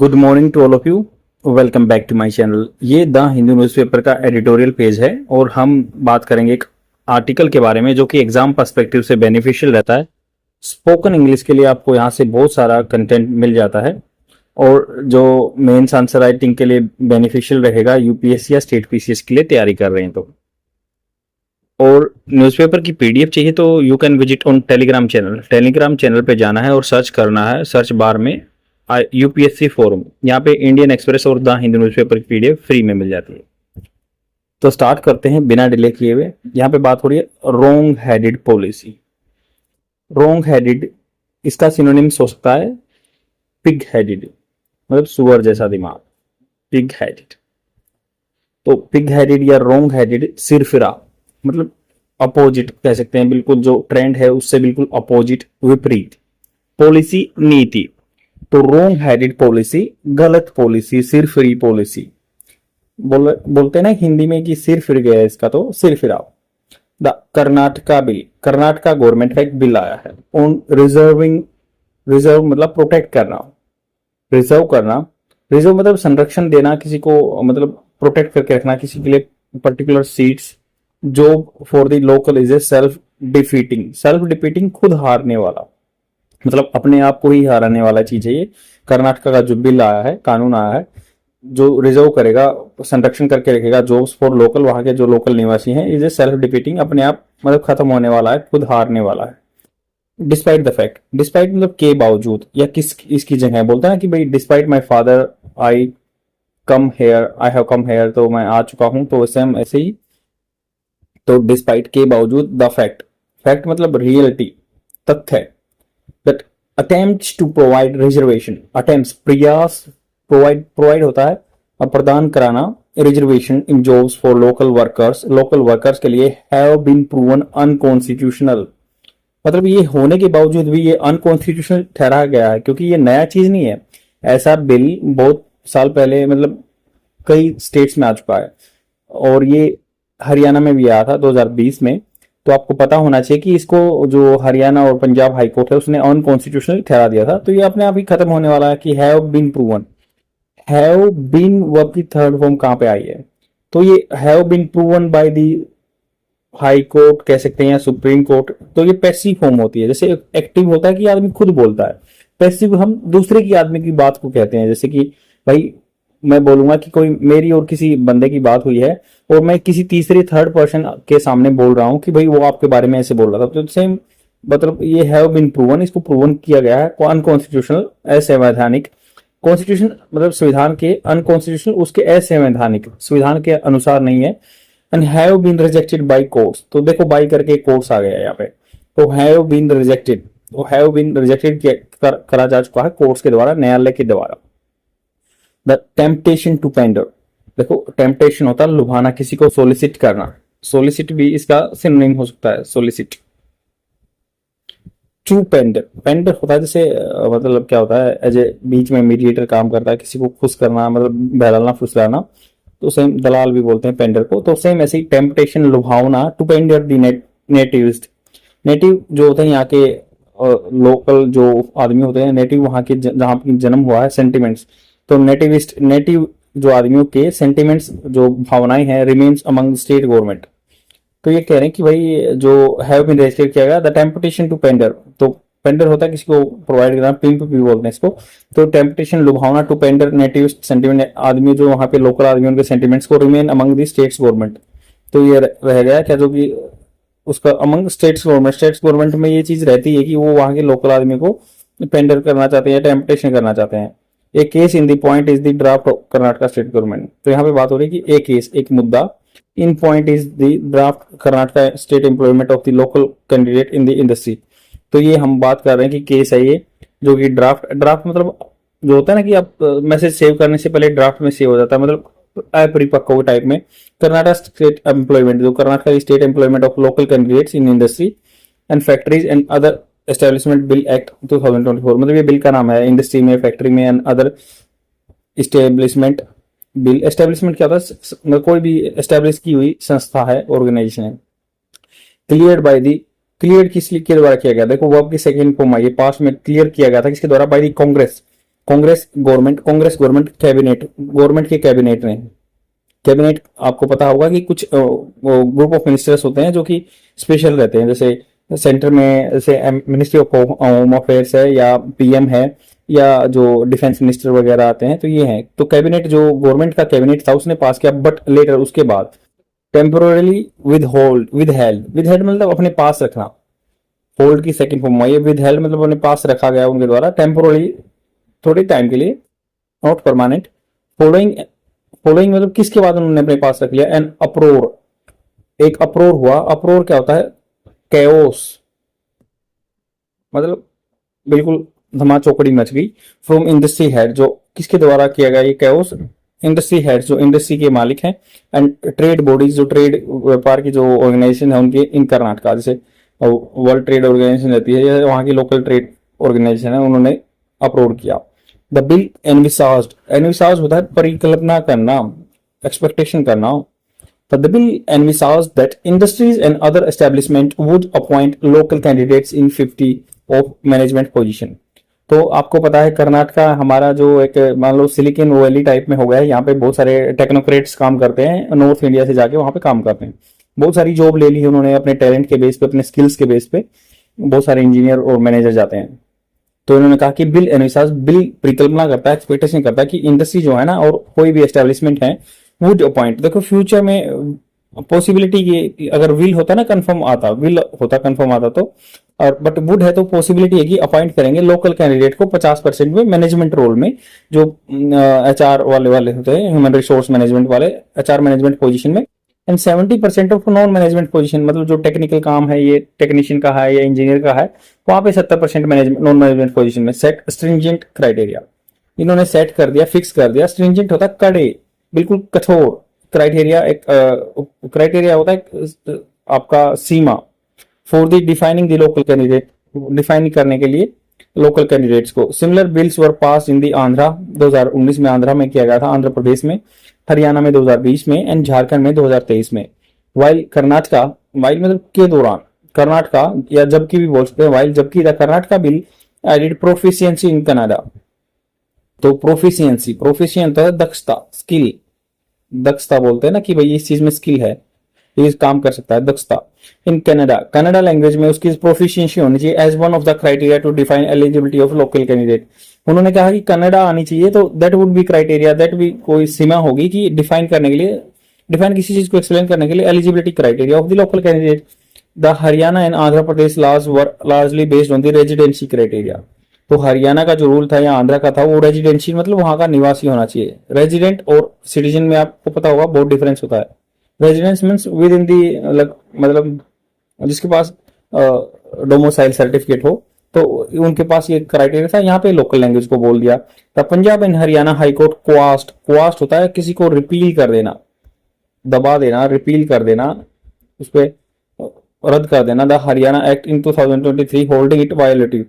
Good morning to all of you. Welcome back to my channel. ये the Hindu newspaper का editorial page है और हम बात करेंगे एक आर्टिकल के बारे में जो कि एग्जाम पर्सपेक्टिव से बेनिफिशियल रहता है। स्पोकन इंग्लिश के लिए आपको यहाँ से बहुत सारा कंटेंट मिल जाता है और जो मेंस आंसर राइटिंग के लिए बेनिफिशियल रहेगा यूपीएससी या स्टेट पीसीएस के लिए तैयारी कर रहे हैं तो। और न्यूज़पेपर की पीडीएफ चाहिए तो you can visit on Telegram channel. Telegram channel पे जाना है और सर्च करना है, सर्च बार में यूपीएससी फोरम। यहाँ पे इंडियन एक्सप्रेस और द हिंदू न्यूज़पेपर की पीडीएफ फ्री में मिल जाती है। तो स्टार्ट करते हैं बिना डिले किए हुए। यहाँ पे बात हो रही है रोंग हेडेड पॉलिसी। रोंग हेडेड इसका सिनोनिम्स हो सकता है पिग हेडेड, मतलब सुअर जैसा दिमाग, पिग हेडेड। तो पिग हेडेड या रोंग हेडेड सिरफिरा, मतलब अपोजिट कह सकते हैं, बिल्कुल जो ट्रेंड है उससे बिल्कुल अपोजिट, विपरीत। पॉलिसी नीति, तो रोंग हेडेड पॉलिसी, गलत पॉलिसी, सिरफिरी पॉलिसी। बोलते हैं ना हिंदी में कि सिर फिर गया इसका, तो सिर फिराओ। The Karnataka bill, Karnataka government का एक बिल आया है ऑन रिजर्विंग, रिजर्व मतलब प्रोटेक्ट करना, रिजर्व करना, रिजर्व मतलब संरक्षण देना किसी को, मतलब प्रोटेक्ट करके रखना किसी के लिए पर्टिकुलर सीट्स। जो for the local is a self defeating, self defeating खुद हारने वाला, मतलब अपने आप को ही हराने वाला चीज है ये। कर्नाटका का जो बिल आया है, कानून आया है, जो रिजर्व करेगा, संरक्षण करके रखेगा जॉब्स फॉर लोकल, वहां के जो लोकल निवासी हैं, इज ए सेल्फ डिफीटिंग, अपने आप मतलब खत्म होने वाला है, खुद हारने वाला है। डिस्पाइट द फैक्ट, डिस्पाइट मतलब के बावजूद या किस इसकी जगह, बोलता है ना कि भाई despite my father I come here, I have come here, तो मैं आ चुका हूं, तो सेम ऐसे ही। तो डिस्पाइट के बावजूद, द फैक्ट, फैक्ट मतलब रियलिटी, तथ्य। that attempts to provide reservation, attempts प्रयास, provide होता है और प्रदान कराना, reservation in jobs for local workers, local workers के लिए have been proven unconstitutional, मतलब ये होने के बावजूद भी ये अनकॉन्स्टिट्यूशनल ठहरा गया है, क्योंकि ये नया चीज नहीं है। ऐसा बिल बहुत साल पहले मतलब कई स्टेट्स में आ चुका है और ये हरियाणा में भी आया था 2020 में। तो आपको पता होना चाहिए कि इसको जो हरियाणा और पंजाब हाई कोर्ट है उसने अनकॉन्स्टिट्यूशनल ठहरा दिया था, तो ये अपने आप ही खत्म होने वाला है कि have been proven. Have been verb की थर्ड फॉर्म कहां पे आई है, तो ये have been proven by the high court कह सकते हैं या सुप्रीम कोर्ट। तो ये पैसिव फॉर्म होती है, जैसे एक्टिव होता है कि आदमी खुद बोलता है, पैसिव हम दूसरे की आदमी की बात को कहते हैं। जैसे कि भाई मैं बोलूंगा कि कोई मेरी और किसी बंदे की बात हुई है और मैं किसी तीसरे थर्ड पर्सन के सामने बोल रहा हूं कि भाई वो आपके बारे में ऐसे बोल रहा था, तो सेम मतलब ये हैव बीन प्रूवन, इसको प्रूवन किया गया है अनकॉन्स्टिट्यूशनल, असंवैधानिक। कॉन्स्टिट्यूशन मतलब संविधान के, अनकॉन्स्टिट्यूशनल उसके असंवैधानिक, संविधान के अनुसार नहीं है। And have been rejected by courts, तो देखो बाई करके कोर्ट्स आ गया यहाँ पे, तो हैव बीन रिजेक्टेड, तो हैव बीन रिजेक्टेड करा जा चुका है कोर्ट्स के द्वारा, न्यायालय के द्वारा। द टेम्पटेशन टू पेंडर, देखो टेम्पटेशन होता है लुभाना, किसी को सोलिसिट करना, सोलिसिट भी इसका सिनोनिम हो सकता है, सोलिसिट। टू पेंडर, पेंडर होता है जैसे मतलब क्या होता है, एज ए बीच में मीडिएटर काम करता है, किसी को खुश करना, मतलब बहलाना फुसलाना, तो सेम दलाल भी बोलते हैं पेंडर को। तो सेम ऐसे ही टेम्पटेशन लुभावना, टू पेंडर दी नेटिविस्ट, नेटिव जो होते हैं यहाँ के लोकल जो आदमी होते हैं, नेटिव वहां के जहां पे जन्म हुआ है, सेंटिमेंट्स, तो नेटिविस्ट, नेटिव जो आदमियों के सेंटिमेंट्स, जो भावनाएं हैं, रिमेन्स अमंग स्टेट गवर्नमेंट। तो ये कह रहे हैं कि भाई जो हैव बीन रजिस्टर्ड किया गया, द टेम्पटेशन टू पेंडर, तो पेंडर होता है किसी को प्रोवाइड करना, पिंप भी बोलते हैं इसको। तो टेम्पटेशन लुभावना, टू पेंडर नेटिविस्ट सेंटिमेंट, आदमी जो वहां पे लोकल आदमी उनके सेंटिमेंट्स को, remain among the states government, तो ये रह गया क्या, जो कि उसका among states government, states government में ये चीज रहती है कि वो वहां के लोकल आदमी को पेंडर करना चाहते हैं, टेम्पटेशन करना चाहते हैं। A case in the point is the draft of Karnataka state government, तो यहाँ पे बात हो रही है कि ए केस, एक मुद्दा, in point is the draft Karnataka state employment of the local candidate in the industry. तो ये हम बात कर रहे हैं कि केस है ये, जो कि ड्राफ्ट, ड्राफ्ट मतलब जो होता है ना कि आप मैसेज सेव करने से पहले ड्राफ्ट में सेव हो जाता है, मतलब अपरिपक्व टाइप में। कर्नाटका स्टेट एम्प्लॉयमेंट, जो Karnataka state employment of local candidates in industry and factories and other establishment bill act 2024, मतलब ये बिल का नाम है, इंडस्ट्री में, फैक्ट्री में and other establishment bill. Establishment क्या होता है, कोई भी एस्टेब्लिश की हुई संस्था है, ऑर्गेनाइजेशन है। क्लियर्ड बाय दी, क्लियर किस के द्वारा किया गया, देखो वर्ब की सेकंड फॉर्म आई है, पास्ट में क्लियर किया गया था किसके द्वारा, by the Congress, Congress government के कैबिनेट ने, कैबिनेट आपको पता होगा कि कुछ ग्रुप ऑफ मिनिस्टर्स होते हैं जो कि स्पेशल रहते हैं, जैसे सेंटर में जैसे मिनिस्ट्री ऑफ होम अफेयर्स है या पीएम है या जो डिफेंस मिनिस्टर वगैरह आते हैं, तो ये है। तो कैबिनेट जो गवर्नमेंट का कैबिनेट था उसने पास किया, बट लेटर उसके बाद टेम्पोरली विद हेल्ड मतलब अपने पास रखना, होल्ड की सेकंड फॉर्म है, विद हेल्ड मतलब अपने पास रखा गया उनके द्वारा टेम्पोरली, थोड़े टाइम के लिए, नॉट परमानेंट। फॉलोइंग मतलब किसके बाद उन्होंने अपने पास रख लिया, एन अप्रोर, एक अप्रोर हुआ। अप्रोर क्या होता है, कैओस, मतलब बिल्कुल धमा चौकड़ी मच गई। फ्रॉम इंडस्ट्री हेड, जो किसके द्वारा किया गया ये कैओस, इंडस्ट्री हेड जो इंडस्ट्री के मालिक हैं, एंड ट्रेड बॉडीज जो ट्रेड व्यापार की जो ऑर्गेनाइजेशन है उनके इन कर्नाटका, जैसे वर्ल्ड ट्रेड ऑर्गेनाइजेशन रहती है या वहां की लोकल ट्रेड ऑर्गेनाइजेशन है, उन्होंने अप्रोव किया। द बिल एनविसाज होता है परिकल्पना करना, एक्सपेक्टेशन करना। The bill envisaged that industries and other establishments would appoint local candidates in 50 of management position। तो आपको पता है कर्नाटका हमारा जो एक मान लो सिलिकॉन वैली टाइप में हो गया है, यहाँ पे बहुत सारे टेक्नोक्रेट्स काम करते हैं, नॉर्थ इंडिया से जाके वहां पे काम करते हैं। बहुत सारी जॉब ले ली है उन्होंने अपने टैलेंट के बेस पे, अपने स्किल्स के बेस पे, बहुत सारे इंजीनियर और मैनेजर जाते हैं। तो इन्होंने कहा कि बिल एनविसाज, बिल परिकल्पना करता है, एक्सपेक्टेशन करता है कि इंडस्ट्री जो है ना और कोई भी एस्टेब्लिशमेंट है वुड अपॉइंट, देखो फ्यूचर में पॉसिबिलिटी की अगर विल होता ना कंफर्म आता, विल होता कंफर्म आता तो, और बट वुड है तो पॉसिबिलिटी है कि अपॉइंट करेंगे लोकल कैंडिडेट को 50% में मैनेजमेंट रोल में, जो एचआर वाले होते हैं, ह्यूमन रिसोर्स मैनेजमेंट वाले, एचआर मैनेजमेंट पोजीशन में, and 70% of non management position, मतलब जो टेक्निकल काम है, ये टेक्नीशियन का है या इंजीनियर का है, वहां पे 70% मैनेजमेंट नॉन मैनेजमेंट पोजीशन में। सेट स्ट्रिंजेंट क्राइटेरिया, इन्होंने सेट कर दिया, फिक्स कर दिया। स्ट्रिंजेंट होता है कड़े, बिल्कुल कठोर क्राइटेरिया, एक क्राइटेरिया होता है आपका सीमा, for the defining the local candidate, define करने के लिए लोकल कैंडिडेट्स को। Similar bills were passed in the Andhra, 2019 में आंध्रा में किया गया था, आंध्र प्रदेश में, हरियाणा में 2020 में, एंड झारखंड में 2023 में। वाइल कर्नाटका, वाइल मतलब के दौरान, कर्नाटका या जबकि भी बोल सकते हैं, वाइल जबकि the Karnataka bill added proficiency in Canada. तो प्रोफिशिएंट है दक्षता, स्किल, दक्षता बोलते हैं ना कि भाई इस चीज में स्किल है, ये काम कर सकता है, दक्षता। इन कनाडा लैंग्वेज में उसकी प्रोफिशिएंसी होनी चाहिए as one of the criteria to define eligibility of local candidate. उन्होंने कहा कि कनाडा आनी चाहिए, तो that would be criteria, that भी कोई सीमा होगी कि डिफाइन करने के लिए, डिफाइन किसी चीज को एक्सप्लेन करने के लिए eligibility criteria of the local candidate. The Haryana and Andhra Pradesh laws were largely based on the residency criteria. तो हरियाणा का जो रूल था या आंध्रा का था वो रेजिडेंसी मतलब वहां का निवासी होना चाहिए। रेजिडेंट और सिटीजन में आपको पता होगा बहुत डिफरेंस होता है। रेजिडेंस मीन्स विद इन दी, मतलब जिसके पास डोमिसाइल सर्टिफिकेट हो, तो उनके पास ये क्राइटेरिया था। यहाँ पे लोकल लैंग्वेज को बोल दिया। The Punjab and Haryana high court quest होता है किसी को रिपील कर देना, दबा देना, रिपील कर देना, उस पर रद्द कर देना। The Haryana act in 2023 holding it violative,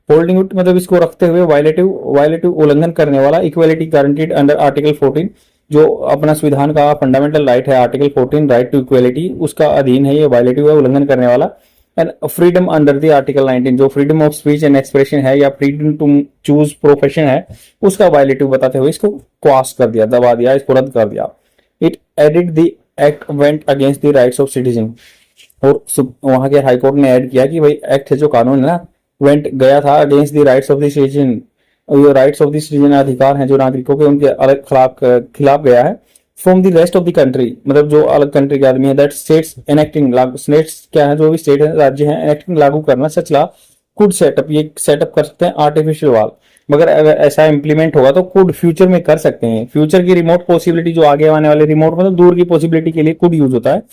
holding it मतलब इसको रखते हुए वायलेटिव उल्लंघन करने वाला। इक्वालिटी गारंटीड अंडर आर्टिकल 14, जो अपना संविधान का फंडामेंटल राइट है आर्टिकल 14, राइट टू इक्वालिटी, उसका अधीन है ये, वायलेटिव है, उल्लंघन करने वाला। And freedom under the article 19, जो freedom of speech and expression है या फ्रीडम टू चूज प्रोफेशन है, उसका वायलेटिव बताते हुए इसको क्वाश कर दिया, दबा दिया, इसको रद्द कर दिया। It added the act went against the rights of citizen, और वहां के हाईकोर्ट ने ऐड किया कि भाई एक्ट है जो कानून है ना, वेंट गया था against the rights of the citizen, ये राइट्स ऑफ द सिटीजन अधिकार हैं जो नागरिकों के, उनके अलग खिलाफ गया है। From the rest of the country, मतलब जो अलग कंट्री के आदमी है, दैट स्टेट्स एनेक्टिंग, स्टेट्स क्या है, जो भी स्टेट है, राज्य है, एनेक्टिंग लागू करना, सच ला कुड सेटअप, ये सेटअप कर सकते हैं आर्टिफिशियल वाल। मगर अगर ऐसा इंप्लीमेंट होगा तो कुड फ्यूचर में कर सकते हैं। फ्यूचर की रिमोट पॉसिबिलिटी, जो आगे आने वाले रिमोट मतलब दूर की पॉसिबिलिटी के लिए कुड यूज होता है,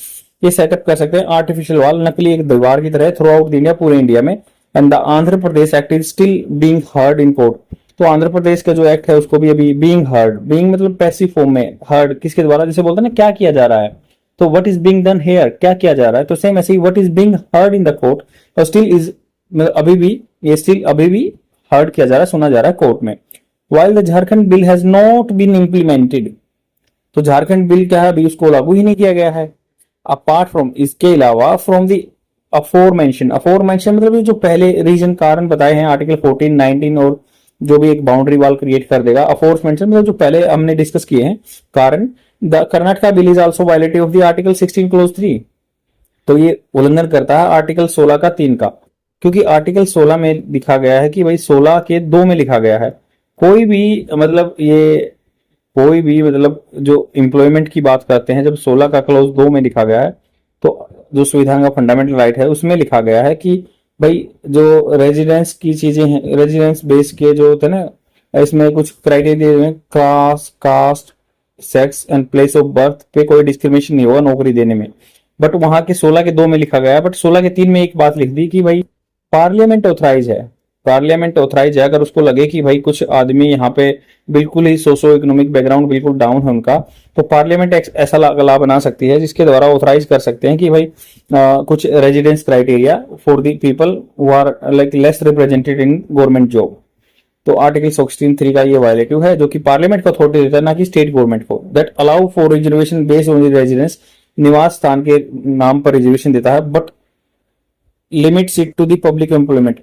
ये सेटअप कर सकते हैं आर्टिफिशियल वाल, नकली एक दीवार की तरह थ्रू आउट इंडिया, पूरे इंडिया में। And the Andhra Pradesh act is still being heard in court, तो आंध्र प्रदेश का जो एक्ट है उसको भी अभी बीइंग हर्ड, बीइंग मतलब पैसिव फॉर्म में, हर्ड किसके द्वारा, जैसे बोलते हैं ना क्या किया जा रहा है, तो what is being done here, क्या किया जा रहा है, तो सेम ऐसे ही what is being heard in the court, और स्टिल इज अभी भी, ये स्टिल अभी भी हर्ड किया जा रहा है, सुना जा रहा है कोर्ट में। While the Jharkhand bill has not been implemented, तो झारखंड बिल क्या है, अभी उसको लागू ही नहीं किया गया है। अपार्ट फ्रॉम, इसके अलावा, फ्रॉम दी अफोर मेंशन मतलब जो पहले रीजन कारण बताए हैं आर्टिकल 14, 19 और जो भी एक बाउंड्री वॉल क्रिएट कर देगा। अफोर्समेंट मतलब जो पहले हमने डिस्कस किए हैं कारण, the Karnataka bill is also violative of the article 16 close 3। तो ये उल्लंघन करता है आर्टिकल 16 का 3 का, क्योंकि आर्टिकल 16 में लिखा गया है कि भाई 16 के 2 में लिखा गया है कोई भी मतलब ये कोई भी मतलब जो एम्प्लॉयमेंट की बात करते हैं, जब 16 का क्लोज 2 में लिखा गया है तो जो संविधान का फंडामेंटल राइट है उसमें लिखा गया है कि भाई जो रेजिडेंस की चीजें हैं, रेजिडेंस बेस के जो होते हैं ना, इसमें कुछ क्राइटेरिया में class, caste, sex and place of birth पे कोई डिस्क्रिमिनेशन नहीं होगा नौकरी देने में। बट वहां के 16 के 2 में लिखा गया है, बट 16 के 3 में एक बात लिख दी कि भाई पार्लियामेंट ऑथराइज है, पार्लियामेंट ऑथराइज है। अगर उसको लगे कि भाई कुछ आदमी यहाँ पे बिल्कुल ही सोशो इकोनॉमिक बैकग्राउंड बिल्कुल डाउन है उनका, तो पार्लियामेंट ऐसा लॉ बना सकती है जिसके द्वारा ऑथराइज कर सकते हैं कि भाई कुछ residence criteria for the people who are like less represented in government job. तो आर्टिकल 16(3) का ये वायलेटिव है, जो कि पार्लियामेंट को अथॉरिटी देता है, ना कि स्टेट गवर्नमेंट को। That allow for reservation based on the residence, निवास स्थान के नाम पर रिजर्वेशन देता है, but limits it to the public employment.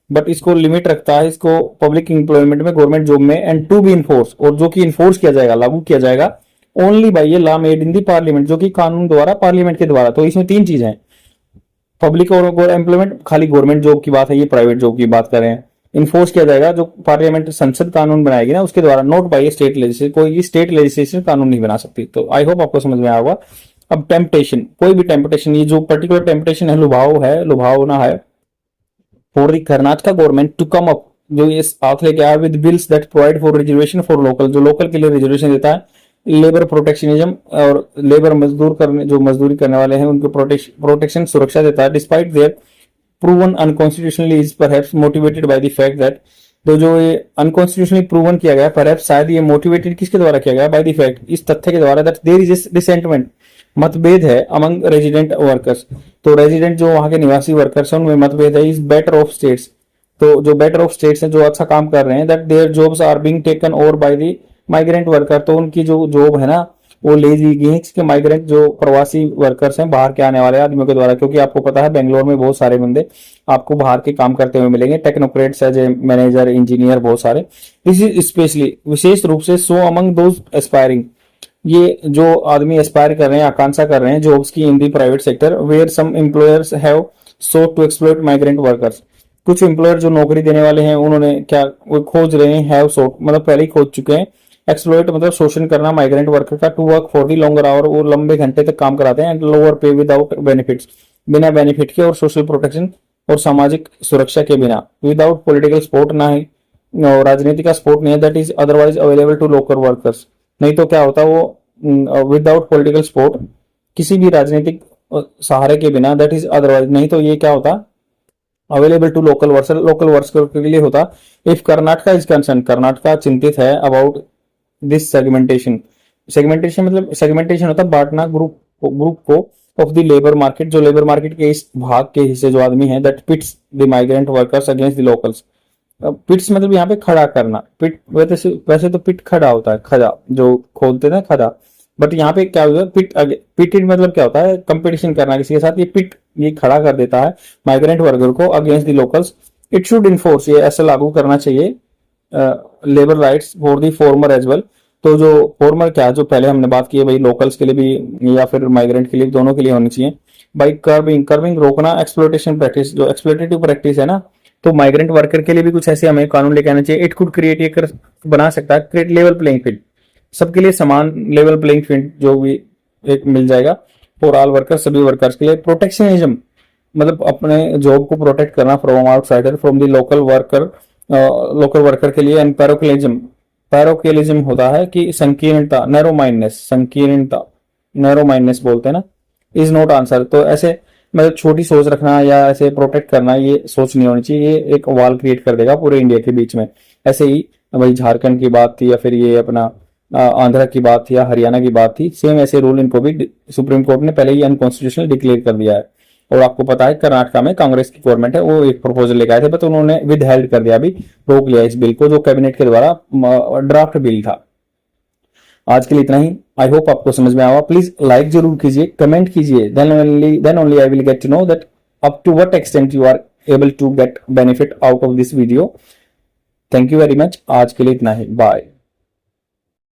But इसको लिमिट रखता है इसको पब्लिक एम्प्लॉयमेंट में, गवर्नमेंट जॉब में, एंड टू बी इन्फोर्स, और जो कि इन्फोर्स किया जाएगा, लागू किया जाएगा only by a law made in the parliament, जो कि कानून द्वारा, पार्लियामेंट के द्वारा। तो इसमें 3 चीजें हैं, पब्लिक और एम्प्लॉयमेंट, खाली गवर्नमेंट जॉब की बात है, ये प्राइवेट जॉब की बात कर रहे हैं। इन्फोर्स किया जाएगा जो पार्लियामेंट संसद कानून बनाएगी ना उसके द्वारा, नोट बाई स्टेट लेजिस्लेशन, कोई स्टेट लेजिस्लेशन कानून नहीं बना सकती। तो आई होप आपको समझ में आया होगा। अब टेम्पटेशन, कोई भी टेम्पटेशन, ये जो पर्टिकुलर टेम्पटेशन है, लुभावना है for the Karnataka government to come up, जो ये साथ लेके आया with bills that provide for reservation for local, जो लोकल के लिए रिजर्वेशन देता है, लेबर प्रोटेक्शनिज्म, और लेबर मजदूर करने, जो मजदूरी करने वाले हैं उनको प्रोटेक्शन, सुरक्षा देता है, despite there proven unconstitutionally is perhaps motivated by the fact that, तो जो ये अनकॉन्स्टिट्यूशनली प्रूवन किया गया, परहैप्स शायद ये मोटिवेटेड किसके द्वारा किया गया, बाय द फैक्ट, इस तथ्य के द्वारा, दैट देयर इज डिसेंटमेंट, मतभेद है अमंग रेजिडेंट वर्कर्स, तो रेजिडेंट जो वहां के निवासी वर्कर्स हैं उनमें मतभेद है, इज बेटर ऑफ स्टेट्स, तो जो बेटर ऑफ स्टेट्स हैं, जो अच्छा काम कर रहे हैं, that their jobs are being taken over by the migrant worker, तो उनकी जो जॉब है ना वो ले ली गई है किसके, माइग्रेंट, जो प्रवासी वर्कर्स हैं, बाहर के आने वाले आदमियों के द्वारा। क्योंकि आपको पता है बेंगलोर में बहुत सारे बंदे आपको बाहर के काम करते हुए मिलेंगे, technocrats as a manager, engineer, बहुत सारे। दिस इज स्पेशली, विशेष रूप से, सो अमंग दोज एस्पायरिंग, ये जो आदमी एस्पायर कर रहे हैं, आकांक्षा कर रहे हैं जॉब्स की in the private sector, where some employers have sought to exploit migrant workers, कुछ एम्प्लॉयर जो नौकरी देने वाले हैं उन्होंने क्या, वो खोज रहे हैं, हैव sought मतलब पहले ही खोज चुके हैं, एक्सप्लॉइट मतलब शोषण करना माइग्रेंट वर्कर का, to work for the longer hour, वो लंबे घंटे तक काम कराते हैं, and lower pay without benefits, बिना बेनिफिट के, और सोशल प्रोटेक्शन और सामाजिक सुरक्षा के बिना, विदाउट पॉलिटिकल सपोर्ट, ना ही राजनीति का सपोर्ट नहीं है, that is otherwise available to local workers. नहीं तो क्या होता, वो विदाउट पॉलिटिकल सपोर्ट, किसी भी राजनीतिक सहारे के बिना, दैट इज अदरवाइज, नहीं तो ये क्या होता, अवेलेबल टू लोकल वर्कर के लिए होता। If Karnataka is concern, Karnataka चिंतित है अबाउट दिस सेगमेंटेशन, सेगमेंटेशन मतलब सेगमेंटेशन होता है बांटना ग्रुप को ऑफ द लेबर मार्केट, जो लेबर मार्केट के इस भाग के हिस्से जो आदमी है, that pits the migrant workers against the locals. Pits मतलब यहाँ पे खड़ा करना, पिट वैसे तो पिट खड़ा होता है, खजा जो खोलते ना खजा, बट यहाँ पे क्या होता है, पिटेड मतलब क्या होता है, कंपटीशन करना किसी के साथ, ये खड़ा कर देता है माइग्रेंट वर्कर को against the locals. It should enforce, ये ऐसे लागू करना चाहिए labour rights for the former as well, तो जो फॉर्मर क्या, जो पहले हमने बात की है भाई, लोकल्स के लिए भी या फिर माइग्रेंट के लिए, दोनों के लिए होनी चाहिए। बाई कर्बिंग रोकना एक्सप्लोटेशन प्रैक्टिस, जो एक्सप्लोटेटिव प्रैक्टिस है ना, तो माइग्रेंट वर्कर के लिए भी कुछ ऐसे हमें कानून लेके आना चाहिए। इट कुड क्रिएट, ये बना सकता है, क्रिएट लेवल प्लेइंग फील्ड, सबके लिए समान लेवल प्लेइंग फील्ड जो भी एक मिल जाएगा फॉर ऑल वर्कर्स, सभी वर्कर्स के लिए। प्रोटेक्शनिज्म मतलब अपने जॉब को प्रोटेक्ट करना from outsider, from the local worker के लिए। एंड पैरोकेलिज्म होता है कि संकीर्णता, नैरो माइंडनेस बोलते हैं ना, इज नॉट आंसर, तो ऐसे मतलब छोटी सोच रखना या ऐसे प्रोटेक्ट करना, ये सोच नहीं होनी चाहिए, ये एक वॉल क्रिएट कर देगा पूरे इंडिया के बीच में। ऐसे ही भाई झारखंड की बात थी, या फिर ये अपना आंध्र की बात थी, या हरियाणा की बात थी, सेम ऐसे रूल इनको भी सुप्रीम कोर्ट ने पहले ही अनकॉन्स्टिट्यूशनल डिक्लेयर कर दिया है। और आपको पता है कर्नाटका में कांग्रेस की गवर्नमेंट है, वो एक प्रपोजल लेकर आए थे, बट उन्होंने विद हेल्ड कर दिया, अभी रोक लिया इस बिल को, जो कैबिनेट के द्वारा ड्राफ्ट बिल था। आज के लिए इतना ही, आई होप आपको समझ में आया। प्लीज लाइक जरूर कीजिए, कमेंट कीजिए, then only I will get to know that up to what extent you are able to get benefit out of this video. Thank you very much, आज के लिए इतना ही, बाय।